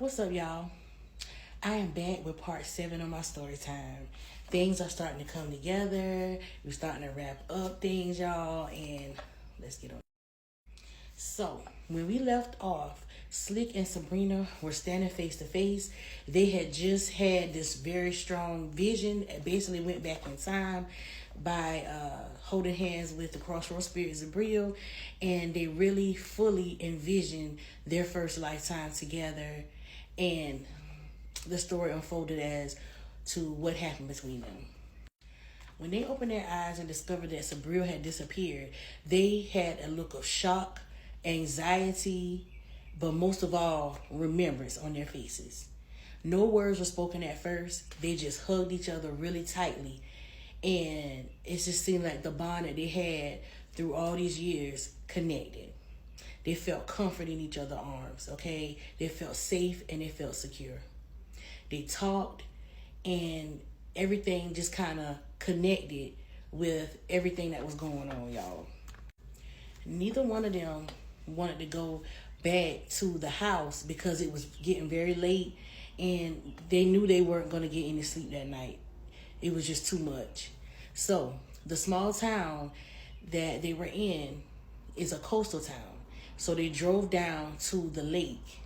What's up, y'all? I am back with part 7 of my story time. Things are starting to come together. We're starting to wrap up things, y'all, and let's get on. So, when we left off, Slick and Sabrina were standing face to face. They had just had this very strong vision. It basically went back in time by holding hands with the Crossroad Spirit Zabrio, and they really fully envisioned their first lifetime together, and the story unfolded as to what happened between them. When they opened their eyes and discovered that Sabril had disappeared, they had a look of shock, anxiety, but most of all, remembrance on their faces. No words were spoken at first. They just hugged each other really tightly. And it just seemed like the bond that they had through all these years connected. They felt comfort in each other's arms, okay? They felt safe and they felt secure. They talked and everything just kind of connected with everything that was going on, y'all. Neither one of them wanted to go back to the house because it was getting very late and they knew they weren't going to get any sleep that night. It was just too much. So the small town that they were in is a coastal town. So they drove down to the lake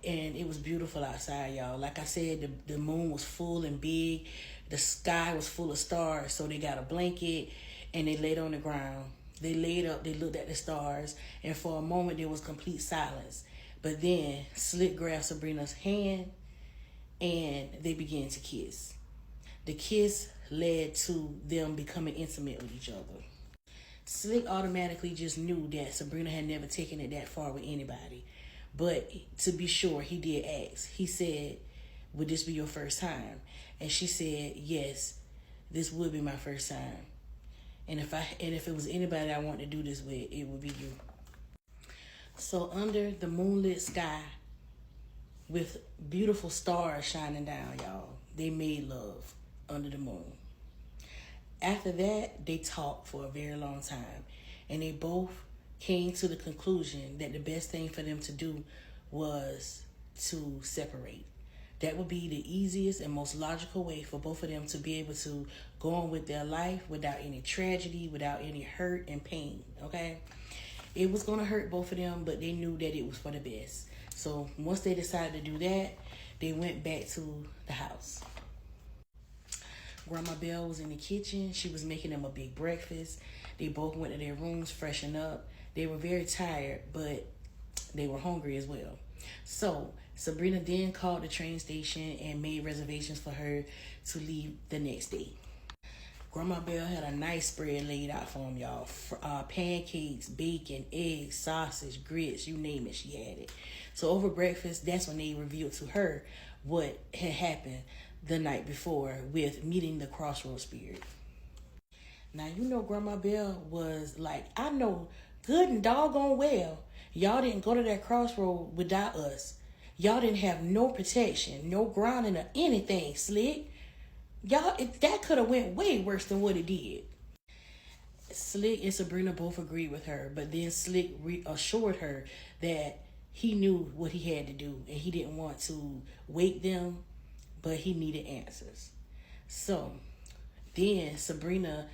and it was beautiful outside, y'all. Like I said, the moon was full and big. The sky was full of stars. So they got a blanket and they laid on the ground. They laid up, they looked at the stars, and for a moment there was complete silence. But then Slick grabbed Sabrina's hand and they began to kiss. The kiss led to them becoming intimate with each other. Slick automatically just knew that Sabrina had never taken it that far with anybody. But to be sure, he did ask. He said, "Would this be your first time?" And she said, "Yes, this would be my first time. And if it was anybody I want to do this with, it would be you." So under the moonlit sky with beautiful stars shining down, y'all, they made love under the moon. After that, they talked for a very long time, and they both came to the conclusion that the best thing for them to do was to separate. That would be the easiest and most logical way for both of them to be able to go on with their life without any tragedy, without any hurt and pain, okay? It was going to hurt both of them, but they knew that it was for the best. So once they decided to do that, they went back to the house. Grandma Belle was in the kitchen. She was making them a big breakfast. They both went to their rooms, freshen up. They were very tired, but they were hungry as well. So Sabrina then called the train station and made reservations for her to leave the next day. Grandma Belle had a nice spread laid out for them, y'all. Pancakes, bacon, eggs, sausage, grits, you name it, she had it. So over breakfast, that's when they revealed to her what had happened the night before with meeting the Crossroad Spirit. Now, you know Grandma Belle was like, "I know good and doggone well y'all didn't go to that crossroad without us. Y'all didn't have no protection, no grounding or anything, Slick. Y'all, that could have went way worse than what it did." Slick and Sabrina both agreed with her, but then Slick reassured her that he knew what he had to do and he didn't want to wake them, but he needed answers. So then Sabrina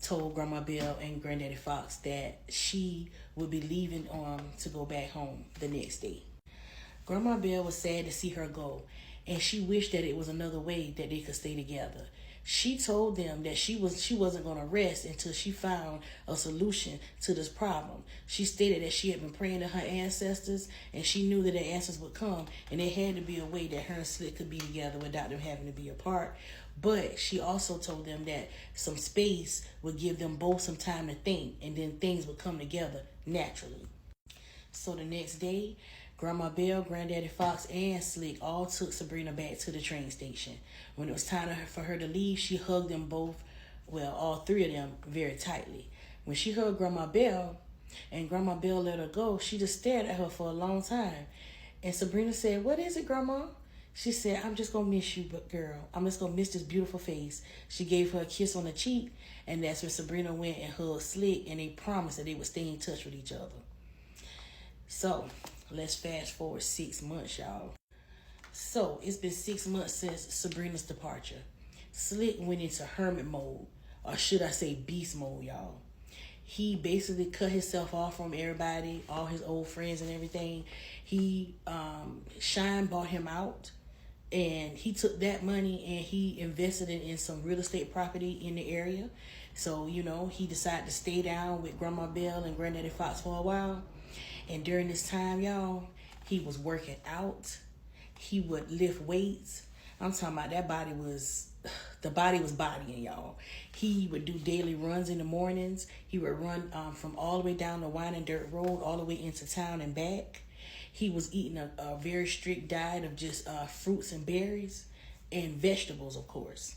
told Grandma Belle and Granddaddy Fox that she would be leaving to go back home the next day. Grandma Belle was sad to see her go, and she wished that it was another way that they could stay together. She told them that she wasn't going to rest until she found a solution to this problem. She stated that she had been praying to her ancestors, and she knew that the answers would come, and there had to be a way that her and Slick could be together without them having to be apart. But she also told them that some space would give them both some time to think, and then things would come together naturally. So the next day, Grandma Belle, Granddaddy Fox, and Slick all took Sabrina back to the train station. When it was time for her to leave, she hugged them both, well, all three of them, very tightly. When she hugged Grandma Belle, and Grandma Belle let her go, she just stared at her for a long time. And Sabrina said, "What is it, Grandma?" She said, "I'm just going to miss you, girl. I'm just going to miss this beautiful face." She gave her a kiss on the cheek, and that's when Sabrina went and hugged Slick, and they promised that they would stay in touch with each other. So let's fast forward 6 months, y'all. So it's been 6 months since Sabrina's departure. Slick went into hermit mode, or should I say beast mode, y'all. He basically cut himself off from everybody, all his old friends and everything. Shine bought him out, and he took that money and he invested it in some real estate property in the area. So, he decided to stay down with Grandma Bell and Granddaddy Fox for a while. And during this time, y'all, he was working out. He would lift weights. I'm talking about the body was bodying, y'all. He would do daily runs in the mornings. He would run from all the way down the wine and dirt road all the way into town and back. He was eating a very strict diet of just fruits and berries and vegetables, of course.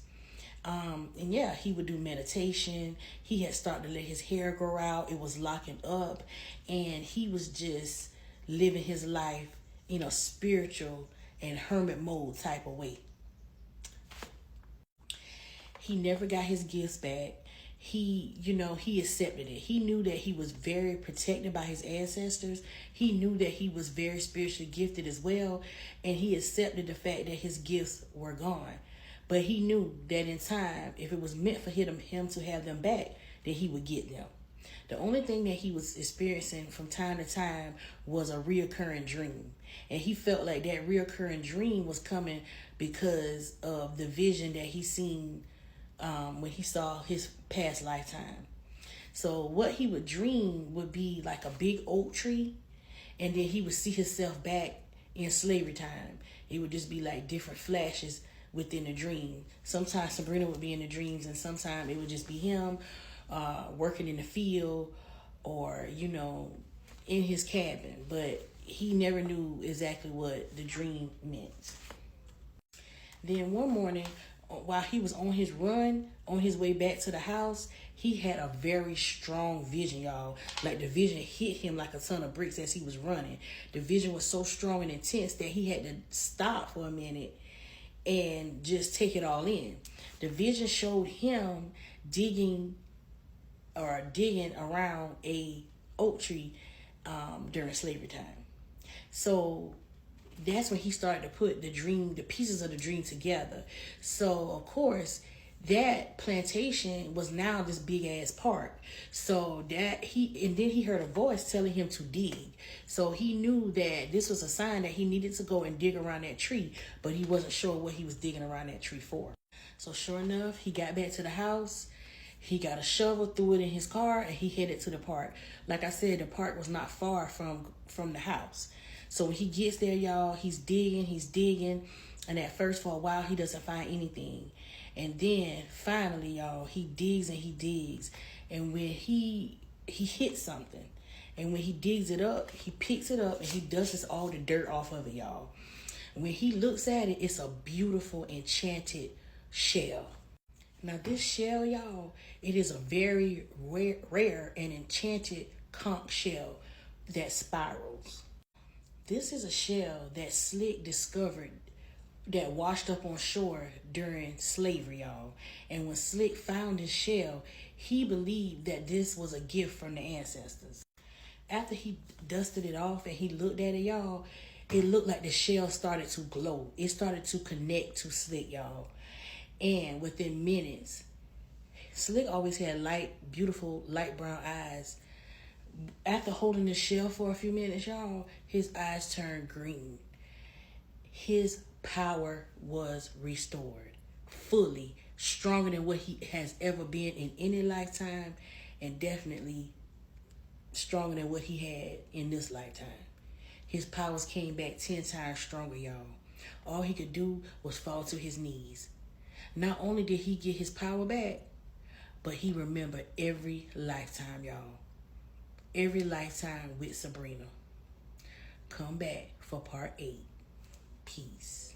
And yeah, he would do meditation. He had started to let his hair grow out. It was locking up. And he was just living his life in a spiritual and hermit mode type of way. He never got his gifts back. He accepted it. He knew that he was very protected by his ancestors. He knew that he was very spiritually gifted as well. And he accepted the fact that his gifts were gone. But he knew that in time, if it was meant for him to have them back, then he would get them. The only thing that he was experiencing from time to time was a reoccurring dream. And he felt like that reoccurring dream was coming because of the vision that he seen when he saw his past lifetime. So what he would dream would be like a big oak tree, and then he would see himself back in slavery time. It would just be like different flashes within the dream. Sometimes Sabrina would be in the dreams, and sometimes it would just be him working in the field or, in his cabin. But he never knew exactly what the dream meant. Then one morning, while he was on his run, on his way back to the house, he had a very strong vision, y'all. Like the vision hit him like a ton of bricks as he was running. The vision was so strong and intense that he had to stop for a minute and just take it all in. The vision showed him digging around a oak tree during slavery time. So that's when he started to put the pieces of the dream together. So of course, that plantation was now this big ass park. So then he heard a voice telling him to dig. So he knew that this was a sign that he needed to go and dig around that tree, but he wasn't sure what he was digging around that tree for. So sure enough, he got back to the house. He got a shovel, threw it in his car, and he headed to the park. Like I said, the park was not far from the house. So when he gets there, y'all, he's digging. And at first, for a while, he doesn't find anything. And then finally, y'all, he digs. And when he hits something, and when he digs it up, he picks it up and he dusts all the dirt off of it, y'all. When he looks at it, it's a beautiful, enchanted shell. Now this shell, y'all, it is a very rare and enchanted conch shell that spirals. This is a shell that Slick discovered that washed up on shore during slavery, y'all. And when Slick found this shell, he believed that this was a gift from the ancestors. After he dusted it off and he looked at it, y'all, it looked like the shell started to glow. It started to connect to Slick, y'all. And within minutes, Slick always had beautiful light brown eyes. After holding the shell for a few minutes, y'all, his eyes turned green. His power was restored fully, stronger than what he has ever been in any lifetime, and definitely stronger than what he had in this lifetime. His powers came back 10 times stronger, y'all. All he could do was fall to his knees. Not only did he get his power back, but he remembered every lifetime, y'all. Every lifetime with Sabrina. Come back for part 8. Peace.